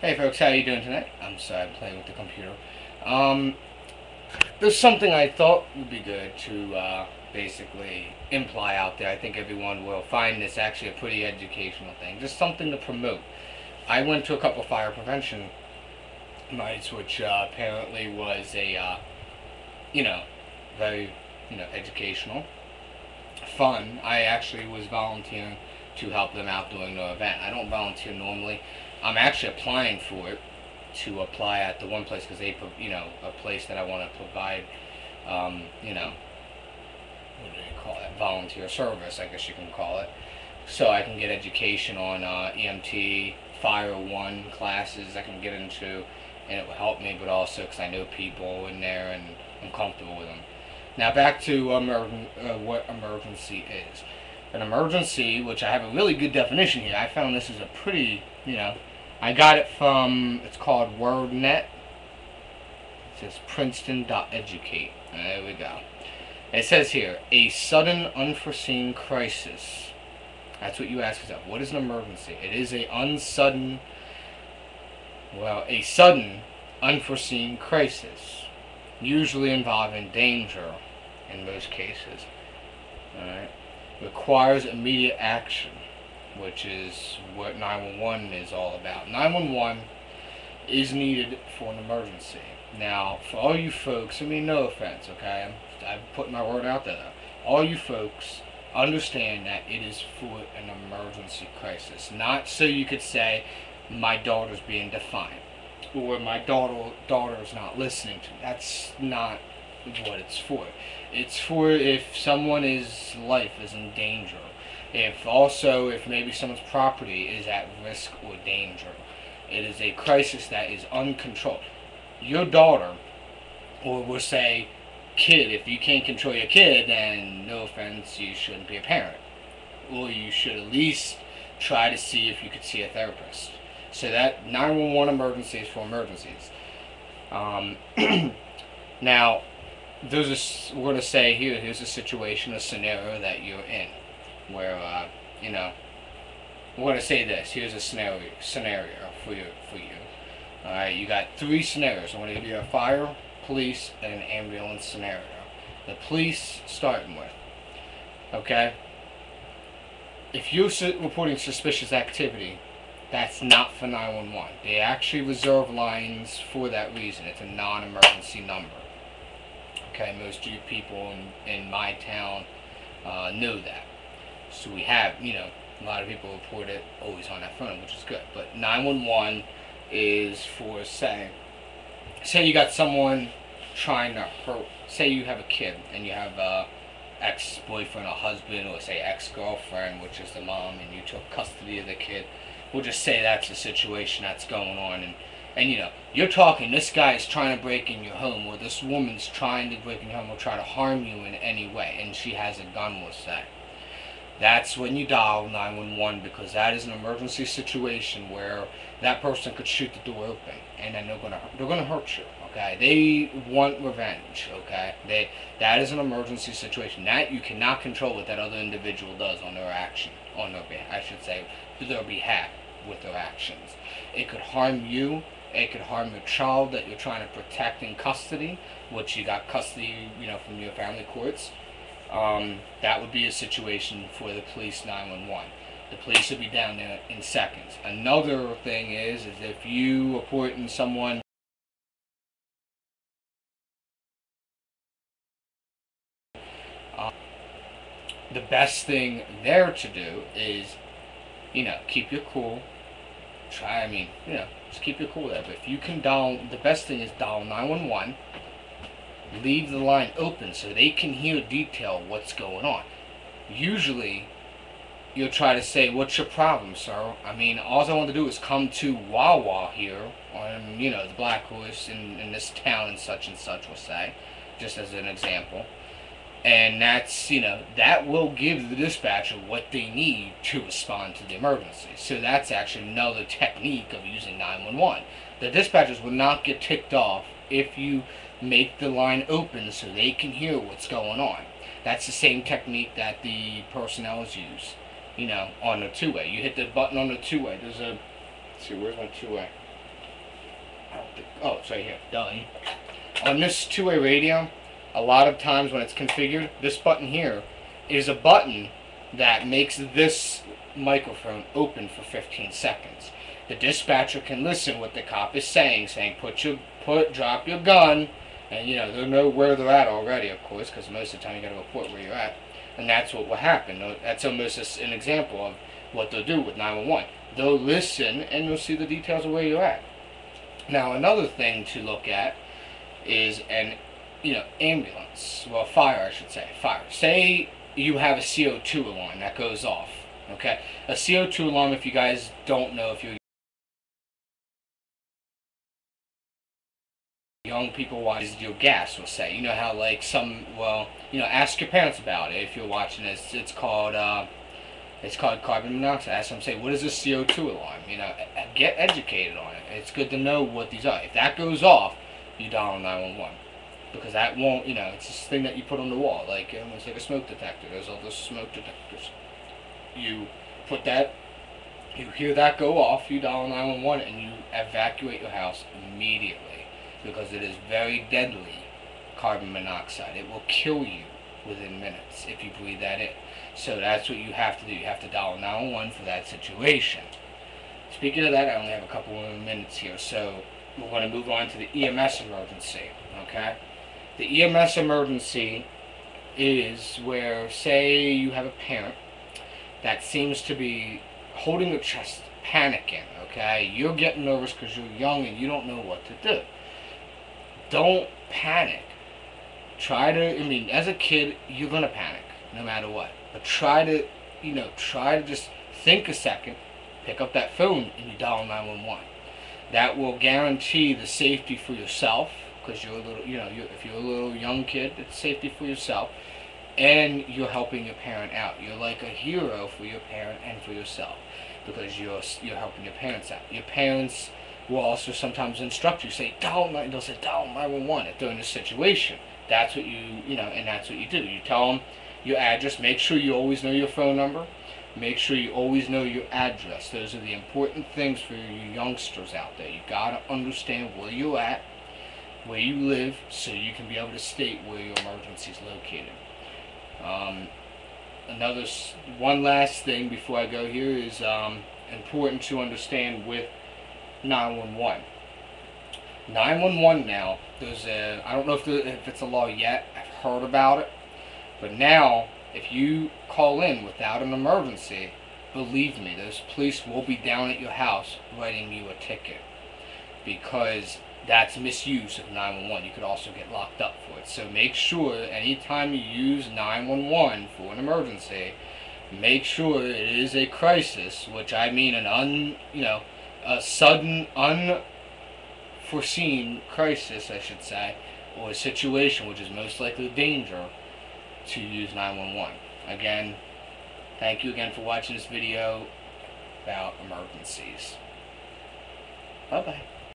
Hey folks, how you doing tonight? I'm sorry, I'm playing with the computer. Um, there's something I thought would be good to basically imply out there. I think everyone will find this actually a pretty educational thing. Just something to promote. I went to a couple fire prevention nights, which apparently was a, you know, very, educational, fun. I actually was volunteering to help them out during the event. I don't volunteer normally. I'm actually applying for it to apply at the one place because a place that I want to provide, um, you know, what do you call it? Volunteer service, I guess you can call it. So I can get education on EMT, Fire 1 classes I can get into, and it will help me, but also because I know people in there and I'm comfortable with them. Now back to what emergency is. An emergency, which I have a really good definition here. I found this is a pretty, I got it from, it's called WordNet. It says Princeton.educate. There we go. It says here, a sudden unforeseen crisis. That's what you ask yourself. What is an emergency? It is a sudden unforeseen crisis, usually involving danger in most cases. Alright? Requires immediate action, which is what 911 is all about. 911 is needed for an emergency. Now, for all you folks, I mean, no offense, okay? I'm putting my word out there. All you folks understand that it is for an emergency crisis. Not so you could say, my daughter's being defiant, or my daughter's not listening to me. That's not what it's for. It's for if someone's life is in danger. If maybe someone's property is at risk or danger. It is a crisis that is uncontrolled. Your daughter, or we'll say kid, if you can't control your kid, then no offense, you shouldn't be a parent. Or you should at least try to see if you could see a therapist. So that 911 emergency is for emergencies. Now, we're going to say here's a situation, a scenario that you're in, where, we're going to say this. Here's a scenario for you. Alright, you got three scenarios. I'm going to give you a fire, police, and an ambulance scenario. The police starting with, okay? If you're reporting suspicious activity, that's not for 911. They actually reserve lines for that reason. It's a non-emergency number. Okay, most of you people in my town know that. So we have, a lot of people report it always on that phone, which is good. But 911 is for, say you got someone trying to hurt, say you have a kid and you have a ex-boyfriend or husband, or say ex-girlfriend, which is the mom, and you took custody of the kid. We'll just say that's the situation that's going on, and you're talking, this guy is trying to break in your home, or this woman's trying to break in your home, or try to harm you in any way, and she has a gun, we'll say. That's when you dial 911, because that is an emergency situation where that person could shoot the door open, and then they're gonna hurt you. Okay, they want revenge. Okay, that is an emergency situation that you cannot control what that other individual does on their action, their behalf with their actions. It could harm you. It could harm your child that you're trying to protect in custody, which you got custody, from your family courts. That would be a situation for the police 911. The police would be down there in seconds. Another thing is if you reporting someone, the best thing there to do is, keep your cool. Just keep your cool there. But if you can the best thing is dial 911. Leave the line open so they can hear detail what's going on. Usually, you'll try to say, "What's your problem, sir?" All I want to do is come to Wawa here on, the Black Horse in this town and such, we'll say, just as an example. And that's, that will give the dispatcher what they need to respond to the emergency. So that's actually another technique of using 911. The dispatchers will not get ticked off if you make the line open so they can hear what's going on. That's the same technique that the personnels use, on the two-way. You hit the button on the two-way. Let's see, where's my two-way? Oh, it's right here. Done. On this two-way radio, a lot of times when it's configured, this button here is a button that makes this microphone open for 15 seconds. The dispatcher can listen what the cop is saying drop your gun, and they'll know where they're at already, of course, because most of the time you got to report where you're at, and that's what will happen. That's almost an example of what they'll do with 911. They'll listen and they'll see the details of where you're at. Now, another thing to look at is an ambulance. Well, fire, I should say. Fire. Say you have a CO2 alarm that goes off. Okay? A CO2 alarm, if you guys don't know, if you're young people watch, is your gas, we'll say. You know how, like, ask your parents about it if you're watching this. It's called carbon monoxide. Ask them, say, what is a CO2 alarm? Get educated on it. It's good to know what these are. If that goes off, you dial 911. Because that won't, it's this thing that you put on the wall. It's like a smoke detector. There's all those smoke detectors. You put that, you hear that go off, you dial 911, and you evacuate your house immediately. Because it is very deadly carbon monoxide. It will kill you within minutes if you breathe that in. So that's what you have to do. You have to dial 911 for that situation. Speaking of that, I only have a couple more minutes here, so we're going to move on to the EMS emergency. Okay? The EMS emergency is where, say, you have a parent that seems to be holding their chest, panicking. Okay? You're getting nervous because you're young and you don't know what to do. Don't panic. As a kid, you're going to panic no matter what. But try to just think a second, pick up that phone, and you dial 911. That will guarantee the safety for yourself, because you're a little, if you're a little young kid, it's safety for yourself, and you're helping your parent out. You're like a hero for your parent and for yourself, because you're helping your parents out. Your parents will also sometimes instruct you, they'll say dial 911 during this situation. That's what and that's what you do. You tell them your address. Make sure you always know your phone number. Make sure you always know your address. Those are the important things for you youngsters out there. You gotta understand where you're at, where you live, so you can be able to state where your emergency is located. One last thing before I go here is important to understand with 911. 911 now, I don't know if it's a law yet. I've heard about it. But now, if you call in without an emergency, believe me, those police will be down at your house writing you a ticket. Because that's misuse of 911. You could also get locked up for it. So make sure anytime you use 911 for an emergency, make sure it is a crisis, which I mean a sudden, unforeseen crisis, I should say, or a situation which is most likely danger, to use 911. Again, thank you again for watching this video about emergencies. Bye-bye.